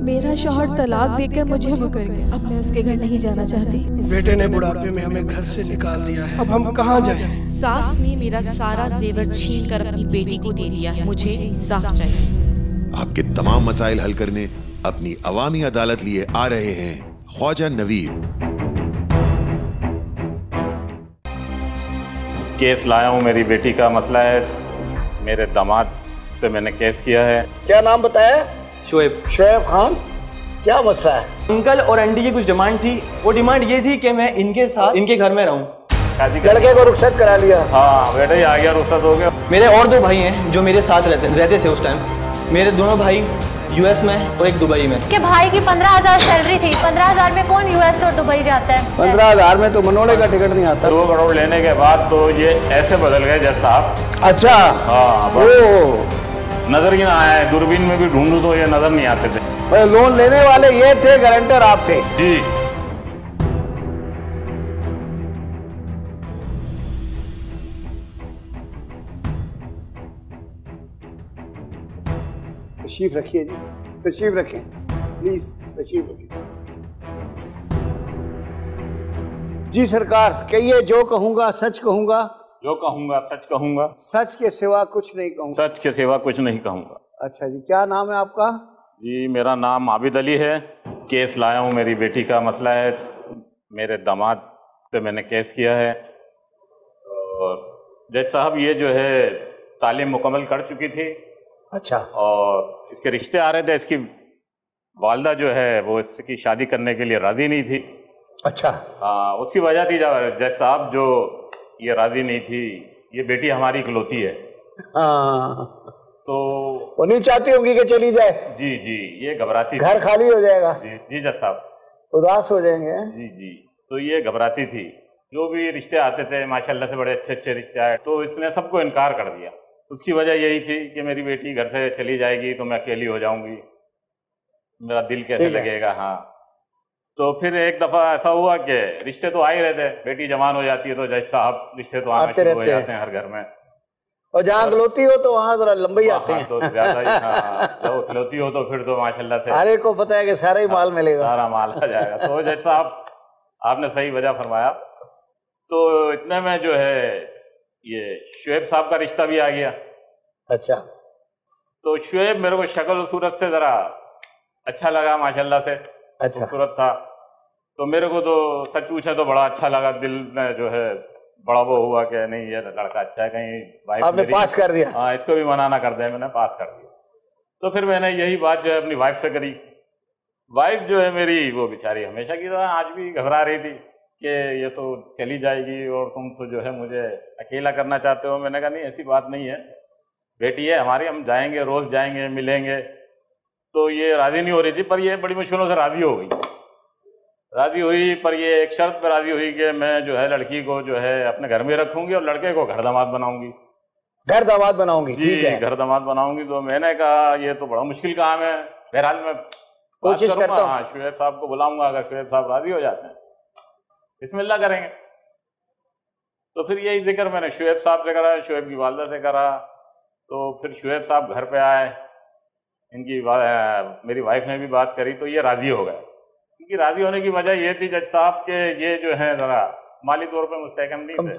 मेरा शौहर तलाक देकर मुझे मुकर गया। अब मैं उसके घर नहीं जाना चाहती। बेटे ने बुढ़ापे में हमें घर से निकाल दिया है, अब हम कहाँ जाएं? सास ने मेरा सारा जेवर छीन कर अपनी बेटी को दे दिया है। मुझे इंसाफ चाहिए। आपके तमाम मसाइल हल करने अपनी अवामी अदालत लिए आ रहे हैं ख्वाजा नवीद। केस लाया हूँ, मेरी बेटी का मसला है। मेरे दामाद पे मैंने केस किया है। क्या नाम बताया? शोएब। शोएब खान, क्या मसला है? अंकल और आंटी की कुछ डिमांड थी। वो डिमांड ये थी कि मैं इनके साथ इनके घर में रहूं। लड़के को रुखसत करा लिया? हाँ बेटा, ही आ गया, रुखसत हो गया। मेरे और दो भाई हैं जो मेरे साथ रहते थे उस टाइम। मेरे दोनों भाई यूएस में और एक दुबई में। के भाई की 15,000 सैलरी थी। 15,000 में कौन यूएस और दुबई जाता है? 15,000 में तो मनोड़े का टिकट नहीं आता। 2 करोड़ लेने के बाद तो ये ऐसे बदल गए जज साहब। अच्छा। हाँ, नजर ही ना आया, दूरबीन में भी ढूंढूं तो ये नजर नहीं आते थे। लोन लेने वाले ये थे, गारंटर आप थे? जी। तशरीफ रखिए जी, तशरीफ रखें प्लीज, तशरीफ रखिए। जी सरकार, कहिए। जो कहूंगा सच कहूंगा। जो कहूंगा सच कहूंगा। सच के सिवा कुछ नहीं कहूंगा। सच के सिवा कुछ नहीं कहूंगा। अच्छा जी, क्या नाम है आपका? जी, मेरा नाम आबिद अली है। केस लाया हूँ, मेरी बेटी का मसला है। मेरे दामाद पे मैंने केस किया है। और जज साहब, ये जो है तालीम मुकम्मल कर चुकी थी। अच्छा। और इसके रिश्ते आ रहे थे। इसकी वालदा जो है वो इसकी शादी करने के लिए राजी नहीं थी। अच्छा। हाँ, उसकी वजह थी जज साहब जो ये राजी नहीं थी। ये बेटी हमारी इकलौती है। हाँ। तो वो नहीं चाहती होंगी कि चली जाए। जी जी, ये घबराती, घर खाली हो जाएगा। जी जी जज साहब, उदास हो जाएंगे। जी जी। तो ये घबराती थी। जो भी रिश्ते आते थे माशाल्लाह से बड़े अच्छे अच्छे रिश्ते आए, तो इसने सबको इनकार कर दिया। उसकी वजह यही थी कि मेरी बेटी घर से चली जाएगी तो मैं अकेली हो जाऊंगी, मेरा दिल कैसे लगेगा। हाँ, तो फिर एक दफा ऐसा हुआ कि रिश्ते तो आ ही रहे थे। बेटी जवान हो जाती है तो जज साहब रिश्ते तो आना शुरू हो जाते हैं हर घर में। और जहाँ अकलौती हो तो वहाँ जरा लंबी आते हैं। तो ज्यादा ही। हाँ, जब अकलौती हो तो फिर तो माशाल्लाह से सारे को पता है कि सारा ही माल मिलेगा, सारा माल आ जाएगा। तो जज साहब, आपने सही वजह फरमाया। तो इतने में जो है ये शुएब साहब का रिश्ता भी आ गया। अच्छा। तो शुएब मेरे को शक्ल सूरत से जरा अच्छा लगा, माशाल्लाह से। अच्छा। खूबसूरत था। तो मेरे को तो सच पूछे तो बड़ा अच्छा लगा। दिल में जो है बड़ा वो हुआ कि नहीं, ये लड़का अच्छा है। कहीं वाइफ आपने पास कर दिया? हाँ, इसको भी मना ना कर दिया, मैंने पास कर दिया। तो फिर मैंने यही बात जो है अपनी वाइफ से करी। वाइफ जो है मेरी, वो बेचारी हमेशा की तरह आज भी घबरा रही थी कि ये तो चली जाएगी और तुम तो जो है मुझे अकेला करना चाहते हो। मैंने कहा नहीं, ऐसी बात नहीं है, बेटी है हमारी, हम जाएंगे, रोज जाएंगे, मिलेंगे। तो ये राजी नहीं हो रही थी, पर ये बड़ी मुश्किलों से राजी हो गई। राजी हुई, पर ये एक शर्त पर राजी हुई कि मैं जो है लड़की को जो है अपने घर में रखूंगी और लड़के को घर दामाद बनाऊंगी। घर दामाद बनाऊंगी? ठीक है, घर दामाद बनाऊंगी। तो मैंने कहा ये तो बड़ा मुश्किल काम है। बहरहाल मैं कोशिश करता हूँ। हाँ, शुएब साहब को बुलाऊंगा। अगर शुएब साहब राजी हो जाते हैं बिस्मिल्लाह करेंगे। तो फिर यही जिक्र मैंने शुएब साहब से करा, शुएब की वालदा से करा। तो फिर शुएब साहब घर पे आए, इनकी मेरी वाइफ ने भी बात करी, तो ये राजी हो गए। इनकी राजी होने की वजह ये थी जज साहब के ये जो है जरा माली तौर पे मुस्तहकम नहीं थे।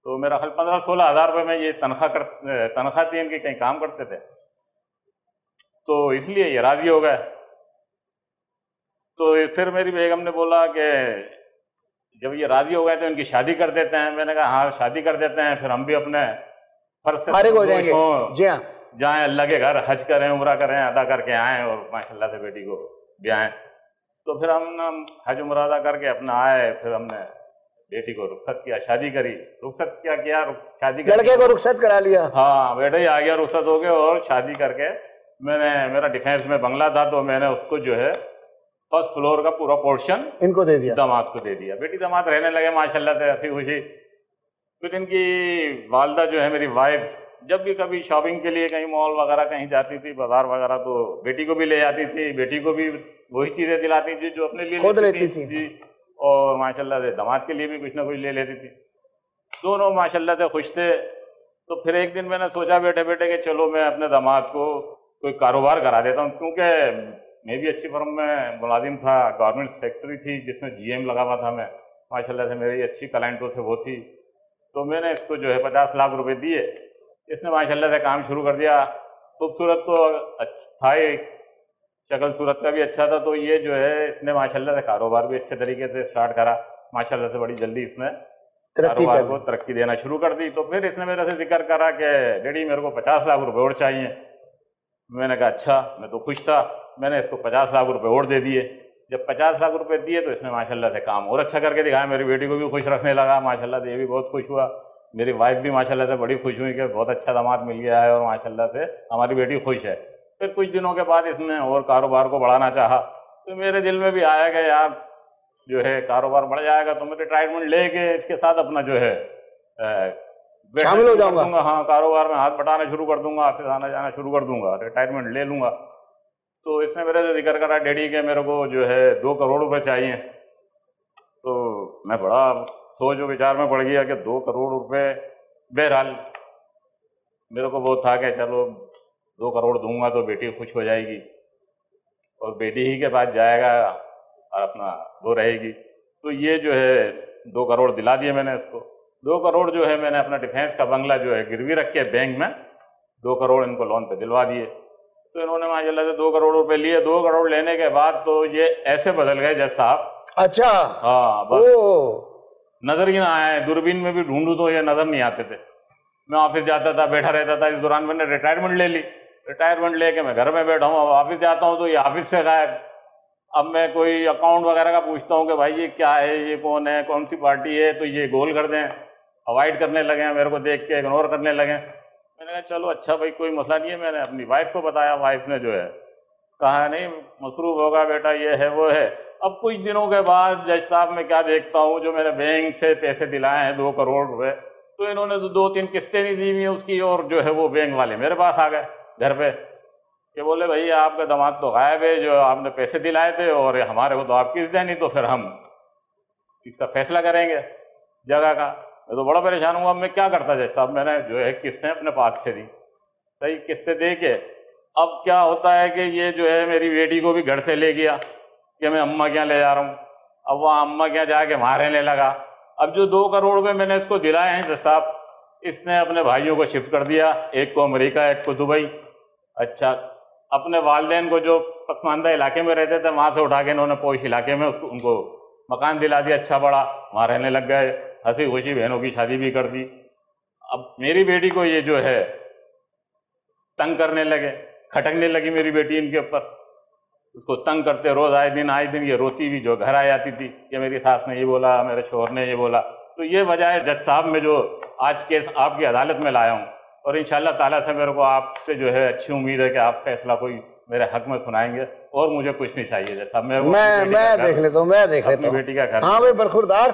तो मेरा ख्याल 15-16 हज़ार रुपये में ये तनख्वाह थी इनकी, कहीं काम करते थे, तो इसलिए ये राजी हो गए। तो फिर मेरी बेगम ने बोला कि जब ये राजी हो गए तो इनकी शादी कर देते हैं। मैंने कहा हाँ, शादी कर देते हैं, फिर हम भी अपने फर्ज से फारिग हो जाएंगे। जी हाँ, जाएं अल्लाह के घर, हज करें, उम्रा करें, अदा करके आएँ और माशाल्लाह से बेटी को ब्याहें। तो फिर हम हज उम्रा अदा करके अपना आए। फिर हमने बेटी को रुखसत किया, शादी करी। रुखसत क्या किया, शादी लड़के को रुखसत करा लिया। हाँ, बेटा ही आ गया, रुखसत हो गया। और शादी करके मेरा डिफेंस में बंगला था, तो मैंने उसको जो है फर्स्ट फ्लोर का पूरा पोर्शन इनको दे दिया, दामाद को दे दिया। बेटी दामाद रहने लगे माशाल्लाह से हंसी खुशी। फिर इनकी वालदा जो है मेरी वाइफ, जब भी कभी शॉपिंग के लिए कहीं मॉल वगैरह कहीं जाती थी, बाजार वगैरह, तो बेटी को भी ले जाती थी। बेटी को भी वही चीजें दिलाती थी जो अपने लिए खुद लेती थी जी। और माशाल्लाह से दामाद के लिए भी कुछ ना कुछ ले लेती थी। दोनों माशाल्लाह से खुश थे। तो फिर एक दिन मैंने सोचा बैठे बैठे कि चलो मैं अपने दामाद को कोई कारोबार करा देता हूँ, क्योंकि मैं भी अच्छी फर्म में मुलाजिम था, गवर्नमेंट सेक्रेटरी थी जिसमें GM लगा हुआ था मैं, माशाल्लाह से मेरी अच्छी क्लाइंटों से वो थी। तो मैंने इसको जो है 50 लाख रुपए दिए, इसने माशाल्लाह से काम शुरू कर दिया। खूबसूरत तो अच्छा था ही, शक्ल सूरत का भी अच्छा था, तो ये जो है इसने माशाल्लाह से कारोबार भी अच्छे तरीके से स्टार्ट करा, माशाल्लाह से बड़ी जल्दी इसने कारोबार को तरक्की देना शुरू कर दी। तो फिर इसने मेरे से जिक्र करा कि डैडी मेरे को 50 लाख रुपए और चाहिए। मैंने कहा अच्छा, मैं तो खुश था, मैंने इसको 50 लाख रुपए और दे दिए। जब 50 लाख रुपए दिए तो इसने माशाल्लाह से काम और अच्छा करके दिखाया, मेरी बेटी को भी खुश रखने लगा, माशाल्लाह से ये भी बहुत खुश हुआ। मेरी वाइफ भी माशाल्लाह से बड़ी खुश हुई कि बहुत अच्छा दामाद मिल गया है और माशाल्लाह से हमारी बेटी खुश है। फिर कुछ दिनों के बाद इसने और कारोबार को बढ़ाना चाहा, तो मेरे दिल में भी आया कि यार जो है कारोबार बढ़ जाएगा तो मैं रिटायरमेंट लेके इसके साथ अपना जो है शामिल हो जाऊंगा। हाँ, कारोबार में हाथ बटाना शुरू कर दूंगा, ऑफिस आना जाना शुरू कर दूंगा, रिटायरमेंट ले लूंगा। तो इसने मेरे से जिक्र करा डैडी के मेरे को जो है 2 करोड़ रुपए चाहिए। तो मैं बड़ा सोच विचार में पड़ गया कि 2 करोड़ रुपए, बहरहाल मेरे को वो था कि चलो 2 करोड़ दूंगा तो बेटी खुश हो जाएगी और बेटी ही के पास जाएगा और अपना वो रहेगी। तो ये जो है 2 करोड़ दिला दिए मैंने इसको। 2 करोड़ जो है मैंने अपना डिफेंस का बंगला जो है गिरवी रख के बैंक में 2 करोड़ इनको लोन पे दिलवा दिए। तो इन्होंने माशाल्लाह से 2 करोड़ रुपए लिए। 2 करोड़ लेने के बाद तो ये ऐसे बदल गए जज साहब। अच्छा, हाँ, बस नजर ही ना आए, दूरबीन में भी ढूंढूं तो ये नजर नहीं आते थे। मैं ऑफिस जाता था, बैठा रहता था। इस दौरान मैंने रिटायरमेंट ले ली। रिटायरमेंट लेके मैं घर में बैठा हूँ, अब ऑफिस जाता हूँ तो ये ऑफिस से गायब। अब मैं कोई अकाउंट वगैरह का पूछता हूँ कि भाई ये क्या है, ये कौन है, कौन सी पार्टी है, तो ये गोल कर दें, अवॉइड करने लगे, मेरे को देख के इग्नोर करने लगे। मैंने कहा चलो अच्छा भाई कोई मसला नहीं है। मैंने अपनी वाइफ को बताया, वाइफ ने जो है कहा नहीं मसरूफ होगा बेटा, ये है वो है। अब कुछ दिनों के बाद जज साहब मैं क्या देखता हूँ, जो मैंने बैंक से पैसे दिलाए हैं 2 करोड़ रुपए, तो इन्होंने तो 2-3 किस्तें नहीं दी हुई हैं उसकी, और जो है वो बैंक वाले मेरे पास आ गए घर पे कि बोले भाई आपका दामाद तो गायब है, जो आपने पैसे दिलाए थे और हमारे को तो आप किस्त दें, नहीं तो फिर हम इसका फैसला करेंगे जगह का। मैं तो बड़ा परेशान हुआ। अब मैं क्या करता जज साहब, मैंने जो है किस्तें अपने पास से दी, सही किस्तें दे के अब क्या होता है कि ये जो है मेरी बेटी को भी घर से ले गया कि मैं अम्मा के यहाँ ले जा रहा हूँ। अब वहाँ अम्मा के यहाँ जाके वहाँ रहने लगा। अब जो 2 करोड़ रुपए मैंने इसको दिलाए हैं जज साहब, इसने अपने भाइयों को शिफ्ट कर दिया, एक को अमेरिका, एक को दुबई। अच्छा, अपने वालिदैन को जो पसमानदा इलाके में रहते थे वहाँ से उठा के इन्होंने पोश इलाके में उनको मकान दिला दिया अच्छा बड़ा, वहाँ रहने लग गए। हंसी खुशी बहनों की शादी भी कर दी। अब मेरी बेटी को ये जो है तंग करने लगे, खटकने लगी मेरी बेटी इनके ऊपर। उसको तंग करते रोज आए दिन ये रोती भी जो घर आ जाती थी कि मेरी सास ने ये बोला, मेरे शोहर ने ये बोला। तो ये वजह है जज साहब में जो आज केस आपकी अदालत में लाया हूँ, और इंशाल्लाह ताला से मेरे को आपसे जो है अच्छी उम्मीद है कि आप फैसला कोई मेरे हक में सुनाएंगे, और मुझे कुछ नहीं चाहिए। जैसा मैं देख लेता हूँ बेटी का घर। हाँ भाई बरखुरदार,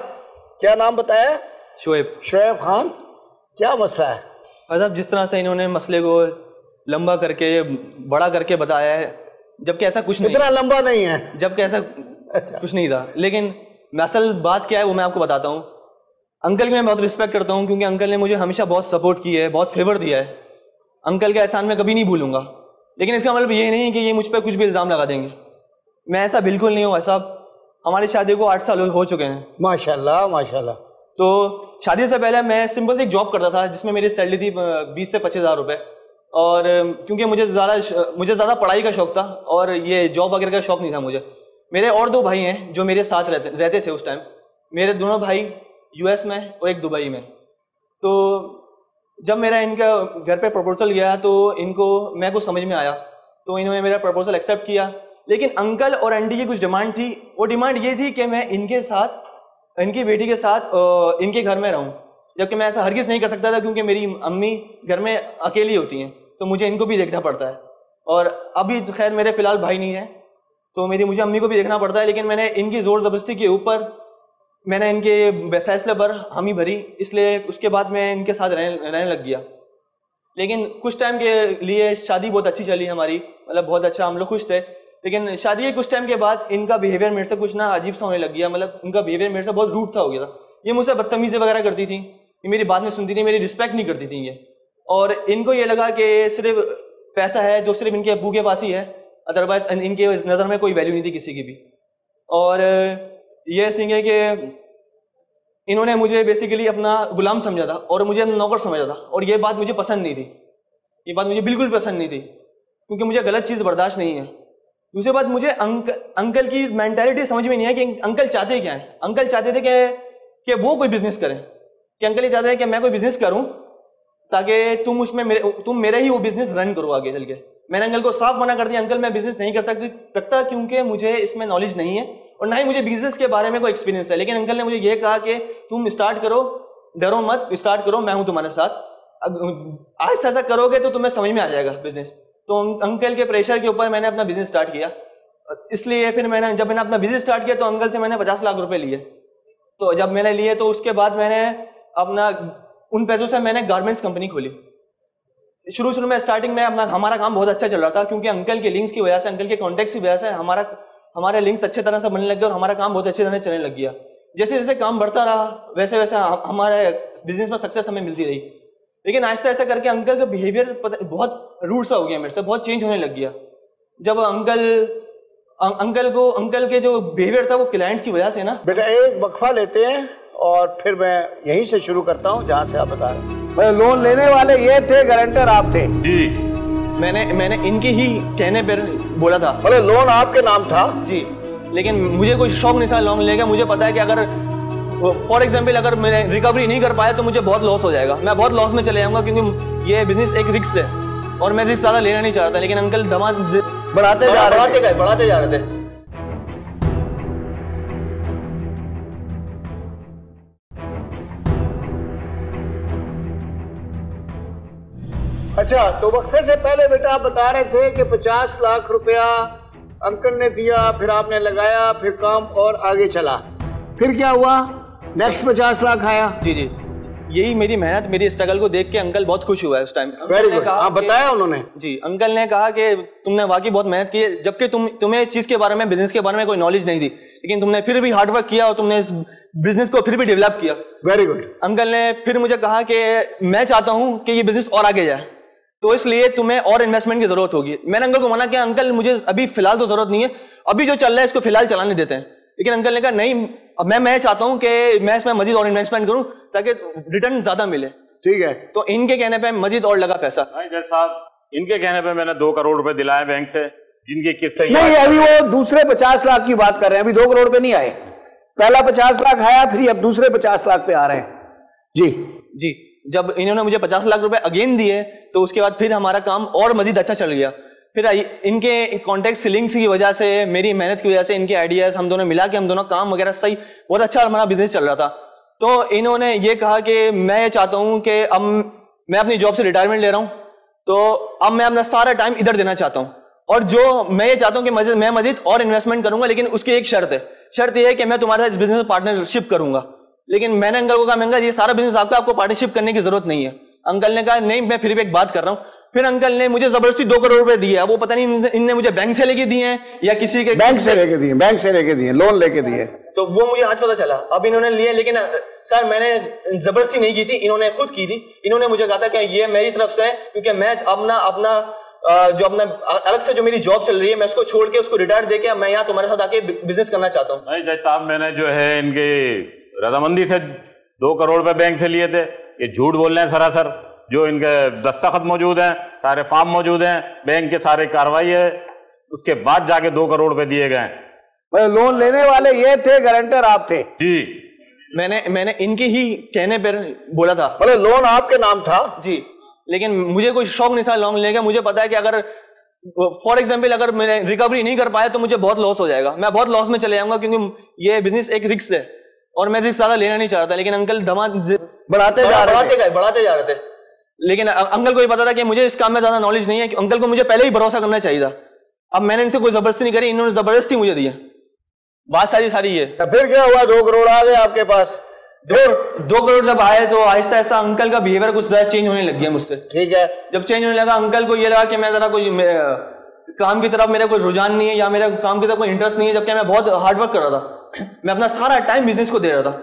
क्या नाम बताया? शोएब खान, क्या मसला है? मतलब जिस तरह से इन्होंने मसले को लंबा करके बड़ा करके बताया है, जबकि ऐसा कुछ नहीं, इतना लंबा नहीं है, जबकि ऐसा कुछ नहीं था। लेकिन असल बात क्या है वो मैं आपको बताता हूँ। अंकल की मैं बहुत रिस्पेक्ट करता हूँ, क्योंकि अंकल ने मुझे हमेशा बहुत सपोर्ट की है, बहुत फेवर दिया है। अंकल का एहसान मैं कभी नहीं भूलूंगा। लेकिन इसका मतलब ये नहीं कि ये मुझ पर कुछ भी इल्ज़ाम लगा देंगे। मैं ऐसा बिल्कुल नहीं हूँ। साहब हमारी शादी को 8 साल हो चुके हैं। माशाल्लाह माशाल्लाह। तो शादी से पहले मैं सिंपल से एक जॉब करता था जिसमें मेरी सैलरी थी 20 से 25 हज़ार रुपये। और क्योंकि मुझे ज़्यादा पढ़ाई का शौक़ था और ये जॉब वगैरह का शौक़ नहीं था मुझे। मेरे और 2 भाई हैं जो मेरे साथ रहते थे उस टाइम। मेरे दोनों भाई US में और एक दुबई में। तो जब मेरा इनका घर पे प्रपोजल गया तो इनको मैं कुछ समझ में आया, तो इन्होंने मेरा प्रपोजल एक्सेप्ट किया। लेकिन अंकल और आंटी की कुछ डिमांड थी। वो डिमांड ये थी कि मैं इनके साथ, इनकी बेटी के साथ इनके घर में रहूं, जबकि मैं ऐसा हरगिज़ नहीं कर सकता था, क्योंकि मेरी अम्मी घर में अकेली होती हैं, तो मुझे इनको भी देखना पड़ता है। और अभी खैर मेरे फिलहाल भाई नहीं है, तो मुझे अम्मी को भी देखना पड़ता है। लेकिन मैंने इनकी ज़ोर ज़बरदस्ती के ऊपर मैंने इनके फैसले पर हामी भरी, इसलिए उसके बाद मैं इनके साथ रहने लग गया। लेकिन कुछ टाइम के लिए शादी बहुत अच्छी चली हमारी, मतलब बहुत अच्छा, हम लोग खुश थे। लेकिन शादी के कुछ टाइम के बाद इनका बिहेवियर मेरे से कुछ ना अजीब सा होने लग गया। मतलब इनका बिहेवियर मेरे से बहुत रूड सा हो गया था। ये मुझसे बदतमीजी वगैरह करती थी, ये मेरी बात नहीं सुनती थी, मेरी रिस्पेक्ट नहीं करती थी ये। और इनको ये लगा कि सिर्फ पैसा है जो सिर्फ इनके अब्बू के पास ही है, अदरवाइज इनके नज़र में कोई वैल्यू नहीं थी किसी की भी। और ये सिंह है कि इन्होंने मुझे बेसिकली अपना गुलाम समझा था और मुझे नौकर समझा था, और ये बात मुझे पसंद नहीं थी, ये बात मुझे बिल्कुल पसंद नहीं थी, क्योंकि मुझे गलत चीज़ बर्दाश्त नहीं है। दूसरी बात, मुझे अंकल की मेंटालिटी समझ में नहीं है कि अंकल चाहते क्या है। अंकल चाहते थे कि वो कोई बिजनेस करें, कि अंकल ये चाहते हैं कि मैं कोई बिजनेस करूं ताकि तुम मेरा ही वो बिजनेस रन करो आगे चल के। मैंने अंकल को साफ मना कर दिया, अंकल मैं बिजनेस नहीं कर सकता क्योंकि मुझे इसमें नॉलेज नहीं है और ना ही मुझे बिजनेस के बारे में कोई एक्सपीरियंस है। लेकिन अंकल ने मुझे ये कहा कि तुम स्टार्ट करो, डरो मत, स्टार्ट करो, मैं हूं तुम्हारे साथ, आज से ऐसा करोगे तो तुम्हें समझ में आ जाएगा बिजनेस। तो अंकल के प्रेशर के ऊपर मैंने अपना बिजनेस स्टार्ट किया। इसलिए फिर जब मैंने अपना बिजनेस स्टार्ट किया तो अंकल से मैंने 50 लाख रुपए लिए। तो जब मैंने लिए तो उसके बाद मैंने अपना उन पैसों से मैंने गारमेंट्स कंपनी खोली। शुरू में स्टार्टिंग में हमारा काम बहुत अच्छा चल रहा था, क्योंकि अंकल के लिंक्स की वजह से, अंकल के कॉन्टेक्ट की वजह से हमारे लिंक्स अच्छे तरह से बनने लग गए और हमारा काम बहुत अच्छे तरह चलने लग गया। जैसे जैसे काम बढ़ता रहा वैसे वैसे हमारे बिजनेस में सक्सेस हमें मिलती रही। लेकिन आहिस्ता आहिस्ता करके अंकल का बिहेवियर बहुत रूड सा हो गया, मेरे से बहुत चेंज होने लग गया। जब अंकल के जो बिहेवियर था वो क्लाइंट्स की वजह से ना। बेटा एक वक्फा लेते हैं और फिर मैं यहीं से शुरू करता हूँ जहाँ से आप बता रहे हैं। लोन लेने वाले ये थे, गारंटर आप थे? जी। मैंने इनके ही कहने पर बोला था। मतलब लोन आपके नाम था? जी, लेकिन मुझे कोई शौक नहीं था लोन लेगा। मुझे पता है कि अगर फॉर एग्जाम्पल अगर मैं रिकवरी नहीं कर पाया तो मुझे बहुत लॉस हो जाएगा, मैं बहुत लॉस में चले जाऊंगा, क्योंकि ये बिजनेस एक रिस्क है और मैं रिस्क ज्यादा लेना नहीं चाहता। लेकिन अंकल बढ़ाते जा रहे थे। अच्छा, तो वक्फे से पहले बेटा आप बता रहे थे कि 50 लाख रुपया अंकल ने दिया, फिर आपने लगाया, फिर काम और आगे चला, फिर क्या हुआ? नेक्स्ट 50 लाख आया? जी जी, यही मेरी मेहनत, मेरी स्ट्रगल को देख के अंकल बहुत खुश हुआ है उस टाइम। वेरी गुड, आप बताया उन्होंने? जी, अंकल ने कहा कि तुमने वाकई बहुत मेहनत की है, जबकि तुम्हें इस चीज के बारे में, बिजनेस के बारे में कोई नॉलेज नहीं थी, लेकिन तुमने फिर भी हार्डवर्क किया और तुमने इस बिजनेस को फिर भी डेवलप किया। Very good. अंकल ने फिर मुझे कहा कि मैं चाहता हूँ कि ये बिजनेस और आगे जाए, तो इसलिए तुम्हें और इन्वेस्टमेंट की जरूरत होगी। मैंने अंकल को मना किया, अंकल मुझे अभी फिलहाल तो जरूरत नहीं है, अभी जो चल रहा है इसको फिलहाल चलाने देते हैं। लेकिन अंकल ने कहा नहीं, अब मैं चाहता हूं कि मैं इसमें मजीद और इन्वेस्टमेंट करूं ताकि रिटर्न ज्यादा मिले। ठीक है। तो इनके कहने पे मजीद और लगा पैसा। जज साहब, इनके कहने पे मैंने 2 करोड़ रुपए दिलाए बैंक से, जिनके किस्से नहीं, अभी वो दूसरे 50 लाख की बात कर रहे हैं, अभी 2 करोड़ पे नहीं आए। पहला 50 लाख आया, फिर अब दूसरे 50 लाख पे आ रहे हैं। जी जी, जब इन्होंने मुझे 50 लाख रुपए अगेन दिए तो उसके बाद फिर हमारा काम और मजीद अच्छा चल गया। फिर इनके कॉन्टेक्ट लिंक्स की वजह से, मेरी मेहनत की वजह से, इनके आइडियाज, हम दोनों मिला के हम दोनों काम वगैरह सही, बहुत अच्छा हमारा बिजनेस चल रहा था। तो इन्होंने ये कहा कि मैं ये चाहता हूं कि अब मैं अपनी जॉब से रिटायरमेंट ले रहा हूं, तो अब मैं अपना सारा टाइम इधर देना चाहता हूं, और जो मैं ये चाहता हूं कि मैं मजीद और इन्वेस्टमेंट करूंगा, लेकिन उसकी एक शर्त है। शर्त यह है कि मैं तुम्हारे साथ इस बिजनेस में पार्टनरशिप करूंगा। लेकिन मैंने अंकल को कहा, मैं ये सारा बिजनेस आपको पार्टनरशिप करने की जरूरत नहीं है। अंकल ने कहा नहीं, मैं फिर भी एक बात कर रहा हूं। फिर अंकल ने मुझे जबरदस्ती 2 करोड़ रुपए दिए। वो पता नहीं इनने मुझे बैंक से लेके दिए हैं या किसी के बैंक से लेके दिए, लोन लेके दिए, तो वो मुझे आज पता चला। अब इन्होंने लिए, लेकिन सर मैंने जबरदस्ती नहीं की थी, इन्होंने खुद की थी। इन्होंने मुझे कहा था कि ये मेरी तरफ से है, क्योंकि मैं अपना जो अपना अलग से जो मेरी जॉब चल रही है, मैं उसको छोड़ के, उसको रिटायर देके मैं यहाँ तुम्हारे साथ आके बिजनेस करना चाहता हूँ। नहीं जज साहब, मैंने जो है इनके रजामंदी से 2 करोड़ रुपए बैंक से लिए थे। ये झूठ बोल रहे हैं सरासर। जो इनके दस्तखत मौजूद हैं, सारे फॉर्म मौजूद हैं, बैंक के सारे कार्रवाई है, उसके बाद जाके 2 करोड़ रुपए दिए गए। लोन लेने वाले ये थे, गारंटर आप थे? जी। मैंने इनके ही कहने पर बोला था। मतलब लोन आपके नाम था? जी, लेकिन मुझे कोई शौक नहीं था लोन लेने का। मुझे पता है कि अगर फॉर एग्जाम्पल अगर मैं रिकवरी नहीं कर पाया तो मुझे बहुत लॉस हो जाएगा, मैं बहुत लॉस में चले जाऊंगा, क्योंकि ये बिजनेस एक रिस्क है और मैं रिस्क ज्यादा लेना नहीं चाहता। लेकिन अंकल बढ़ाते जा रहे थे। लेकिन अंकल को ये पता था कि मुझे इस काम में ज्यादा नॉलेज नहीं है, कि अंकल को मुझे पहले ही भरोसा करना चाहिए था। अब मैंने इनसे कोई जबरदस्ती नहीं करी, इन्होंने जबरदस्ती मुझे दिया। बात सारी ये। फिर क्या हुआ? 2 करोड़ आ गए आपके पास। 2 करोड़ जब आए तो आहिस्ता आहिस्ता अंकल का बिहेवियर कुछ ज्यादा चेंज होने लग गया मुझसे। ठीक है। जब चेंज होने लगा, अंकल को ये लगा कि मैं जरा कोई काम की तरफ मेरा कोई रुझान नहीं है या मेरा काम की तरफ कोई इंटरेस्ट नहीं है, जबकि मैं बहुत हार्डवर्क कर रहा था। मैं अपना सारा टाइम बिजनेस को दे रहा था।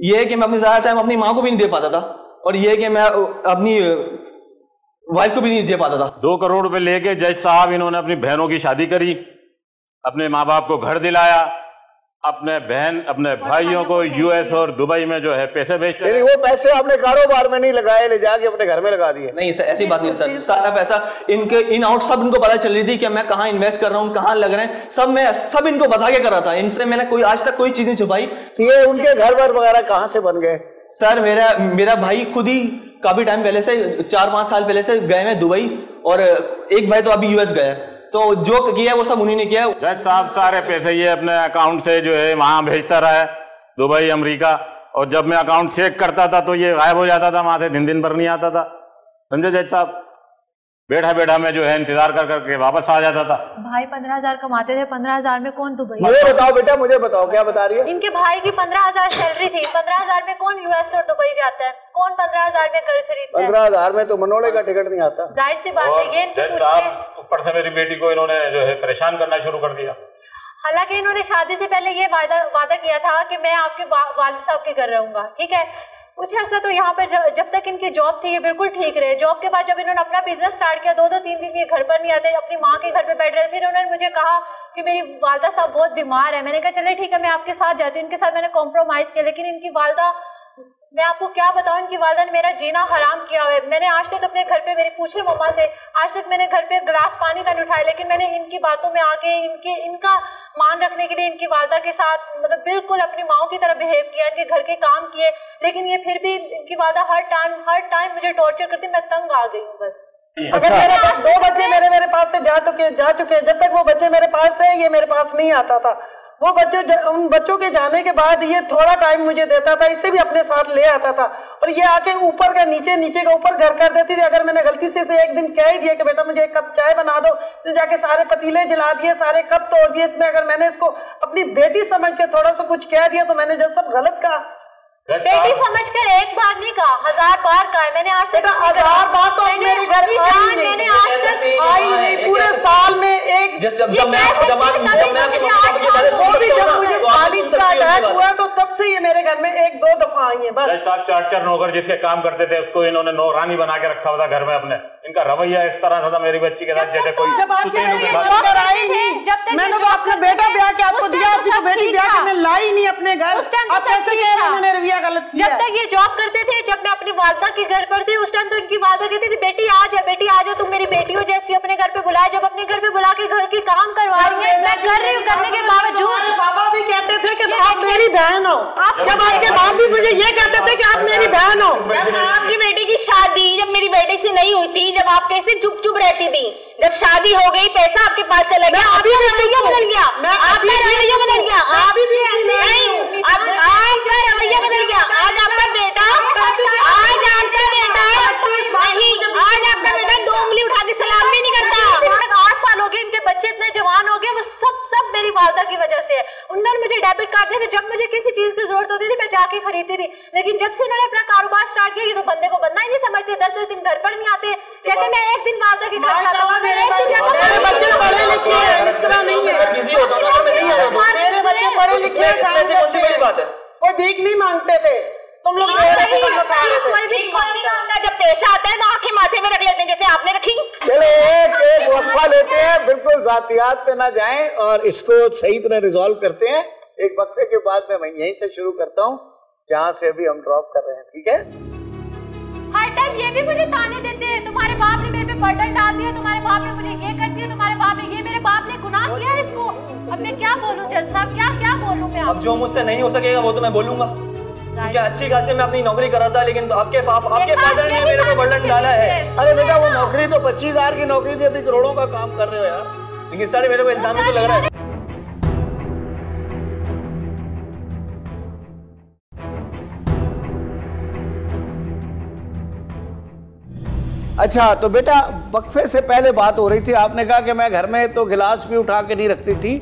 ये है कि मैं अपनी सारा टाइम अपनी माँ को भी नहीं दे पाता था, और ये है कि मैं अपनी वाइफ को भी नहीं दे पाता था। 2 करोड़ रुपए लेके जज साहब इन्होंने अपनी बहनों की शादी करी, अपने माँ बाप को घर दिलाया, अपने बहन अपने भाइयों को यूएस और दुबई में जो है पैसे भेजते हैं। वो पैसे आपने कारोबार में नहीं लगाए, ले जाके अपने घर में लगा दिए? नहीं सर, ऐसी बात नहीं सर, सारा पैसा इनके इन आउट सब इनको पता चल रही थी कि मैं कहाँ इन्वेस्ट कर रहा हूँ, कहाँ लग रहे हैं, सब इनको बता के कर रहा था। इनसे मैंने कोई आज तक कोई चीज नहीं छुपाई। ये उनके घर वर वगैरह कहाँ से बन गए? सर मेरा भाई खुद ही काफी टाइम पहले से 4-5 साल पहले से गए हैं दुबई, और एक भाई तो अभी यूएस गया, तो जो किया वो सब उन्हीं ने किया। जज साहब सारे पैसे ये अपने अकाउंट से जो है वहां भेजता रहा है, दुबई अमेरिका, और जब मैं अकाउंट चेक करता था तो ये गायब हो जाता था वहां से, दिन भर नहीं आता था। समझे जज साहब, बैठा मैं जो है इंतजार कर करके वापस आ जाता था। भाई 15,000 कमाते थे, 15,000 में कौन दुबई? मुझे बताओ बेटा, मुझे बताओ क्या बता रही है? इनके भाई की 15,000 सैलरी थी, 15,000 में कौन यूएस और दुबई जाता है? कौन 15,000 में घर खरीदता है? 15,000 में तो मनोड़े का टिकट नहीं आता। जाहिर सी बात है, ये इनसे पूछते। ऊपर से मेरी बेटी को इन्होंने जो है परेशान करना शुरू कर दिया। हालांकि इन्होंने शादी से पहले ये वादा किया था कि मैं आपके वालिद साहब के घर रहूंगा, ठीक है। कुछ अर्सा तो यहाँ पर जब तक इनकी जॉब थी ये बिल्कुल ठीक रहे। जॉब के बाद जब इन्होंने अपना बिजनेस स्टार्ट किया, 2-3 दिन ये घर पर नहीं आते, अपनी माँ के घर पे बैठ रहे। फिर उन्होंने मुझे कहा कि मेरी वालदा साहब बहुत बीमार है। मैंने कहा चले ठीक है, मैं आपके साथ जाती हूँ। इनके साथ मैंने कॉम्प्रोमाइज किया, लेकिन इनकी वालदा, मैं आपको क्या बताऊं, इनकी वालदा ने मेरा जीना हराम किया हुआ है। मैंने आज तक अपने घर पे, मेरी पूछे मम्मा से, आज तक मैंने घर पे गिलास पानी का नहीं उठाया, लेकिन मैंने इनकी बातों में आके इनका मान रखने के लिए इनकी वालदा के साथ मतलब बिल्कुल अपनी माओ की तरह बिहेव किया, इनके घर के काम किए, लेकिन ये फिर भी इनकी वालदा हर टाइम मुझे टॉर्चर करती। मैं तंग आ गई हूँ बस। अगर मेरे पास 2 बच्चे मेरे पास से जा चुके, जब तक वो बच्चे मेरे पास थे ये मेरे पास नहीं आता था। वो बच्चे, उन बच्चों के जाने के बाद ये थोड़ा टाइम मुझे देता था, इससे भी अपने साथ ले आता था, और ये आके ऊपर का नीचे का ऊपर घर कर देती थी। अगर मैंने गलती से एक दिन कह ही दिया कि बेटा मुझे 1 कप चाय बना दो, तो जाके सारे पतीले जला दिए, सारे कप तोड़ दिए। इसमें अगर मैंने इसको अपनी बेटी समझ के थोड़ा सा कुछ कह दिया तो मैंने जो सब गलत कहा। बेटी समझकर एक बार नहीं कहा, 1000 बार कहा है मैंने। आज तक 1000 बार तो मेरे घर मैंने आज तक आई नहीं, पूरे साल में एक अटैक हुआ तो तब से ये मेरे घर में 1-2 दफा आई है बस। 4 नौकर जिसके काम करते थे उसको इन्होंने नौरानी बना के रखा हुआ था घर में अपने। इनका रवैया इस तरह था मेरी बच्ची के साथ जैसे कोई मैंने अपना बेटा ब्याह के आपको दिया, आपकी तो बेटी ब्याह के मैं लाई नहीं अपने घर। आप कैसे कह रहे हैं मैंने रवैया गलत किया? जब तक ये जॉब करते थे, जब मैं अपनी वालदा के घर पर थी, उस टाइम तो इनकी वालदा कहती थी बेटी आ जा, तुम मेरी बेटियों जैसी अपने घर पे बुलाए। जब अपने घर पे बुला के घर के काम करवा रही है, मैं कर रही हूँ, करने के बावजूद पापा भी कहते थे कि आप मेरी बहन हो। जब आपके बाप भी मुझे ये कहते थे कि आप मेरी बहन हो। जब आपकी बेटी की शादी जब मेरी बेटी से नहीं हुई थी, जब आप कैसे चुप रहती थी, जब शादी हो गई पैसा आपके पास चला गया, आपका रवैया बदल गया, आपका रवैया बदल गया, आप भी नहीं, आपका रवैया बदल गया। आज आपका बेटा आज आपका बेटा 2 उंगली उठा के सलाम भी नहीं करता। 8 साल हो गए, इनके बच्चे इतने जवान हो गए, वो सब मेरी वालदा की वजह से है। उन्होंने मुझे डेबिट कार्ड दिए थे, जब मुझे किसी चीज की जरूरत होती थी मैं जाके खरीदती थी। लेकिन जब से इन्होंने अपना कारोबार स्टार्ट किया, ये तो बंदे को बंदा ही नहीं समझते। 10 दिन घर पर नहीं आते, कहते मैं एक दिन वालदा के घर जाता हूँ, मेरे बच्चे पढ़े लिखे हैं, इस तरह नहीं है। मेरे बच्चे पढ़े लिखे हैं, कोई भीख नहीं मांगते थे। तुम लोग कोई भी नहीं मांगता, जब पैसा आता है तो आंखें माथे में रख लेते हैं जैसे आपने रखी। चले एक वक्फा लेते हैं, बिल्कुल जातियात पे ना जाएं और इसको सही तरह रिजॉल्व करते हैं। एक वक्फे के बाद मैं यहीं से शुरू करता हूँ जहाँ से अभी हम ड्रॉप कर रहे हैं, ठीक है? हर टाइम ये भी मुझे ताने देते हैं, तुम्हारे बाप ने मेरे पे बर्डन डाल दिया, तुम्हारे बाप ने मुझे ये कर दिया, तुम्हारे बाप ने ये, मेरे बाप ने गुनाह किया इसको। अब मैं क्या बोलूं जज साहब, क्या बोलूं मैं? अब जो मुझसे नहीं हो सकेगा वो तो मैं बोलूंगा। क्या अच्छी खासी मैं अपनी नौकरी कर रहा था, लेकिन तो आपके फादर ने मेरे पे बर्डन डाला है। अरे बेटा वो नौकरी तो 25,000 की नौकरी थी, अभी करोड़ों का काम कर रहे हो यार। लेकिन सर मेरे को इल्जाम तो लग रहा है। अच्छा तो बेटा वक्फे से पहले बात हो रही थी, आपने कहा कि मैं घर में तो गिलास भी उठा के नहीं रखती थी,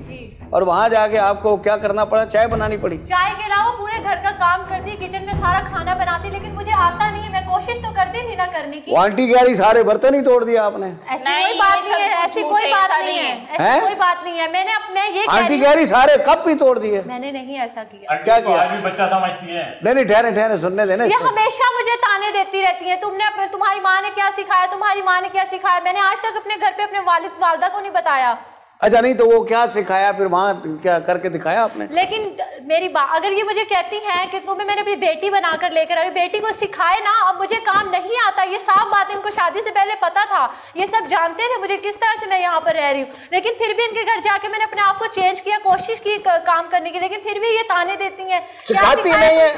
और वहाँ जाके आपको क्या करना पड़ा, चाय बनानी पड़ी? चाय के अलावा पूरे घर का काम करती, किचन में सारा खाना बनाती, लेकिन मुझे आता नहीं है। मैं कोशिश तो करती थी ना करने की। आंटी कह रही सारे बर्तन ही तोड़ दिया आपने। ऐसी कोई बात नहीं है, ऐसी कोई बात नहीं है, ऐसी कोई बात नहीं है। मैं ये आंटी कह रही सारे कप ही तोड़ दिए। मैंने नहीं ऐसा किया। क्या किया? आज भी बच्चा समझती है। नहीं ठहरे सुनने देना। ये हमेशा मुझे ताने देती रहती है, तुम्हारी माँ ने क्या सिखाया, तुम्हारी माँ ने क्या सिखाया। मैंने आज तक अपने घर पे अपने वालिदा को नहीं बताया। अच्छा, नहीं तो वो क्या सिखाया फिर वहाँ, क्या करके दिखाया आपने? लेकिन मेरी अगर ये मुझे कहती हैं कि तुम्हें मैंने अपनी बेटी बनाकर लेकर आई, बेटी को सिखाए ना। अब मुझे काम नहीं आता, ये साफ बात इनको शादी से पहले पता था। ये सब जानते थे मुझे किस तरह से मैं यहाँ पर रह रही हूँ, लेकिन फिर भी इनके घर जाके मैंने अपने आप को चेंज किया, कोशिश की काम करने की, लेकिन फिर भी ये ताने देती है। सिखाती नहीं है,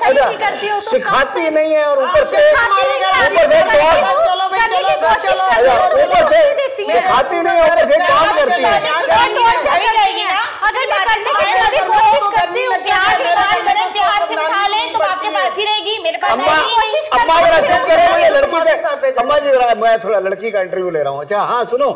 सिखाती नहीं है, और ऊपर से सिखाती नहीं है, ऊपर से काम करती है। अगर मैं करने की पूरी कोशिश करती हूँ, प्यार से बिठा ले तो आपके पास ही रहेगी, मेरे पास कोशिश। अम्मा जरा चुप करो, मुझे लड़की से, अम्मा जी जरा, मैं थोड़ा लड़की का इंटरव्यू ले रहा हूँ। अच्छा हाँ सुनो,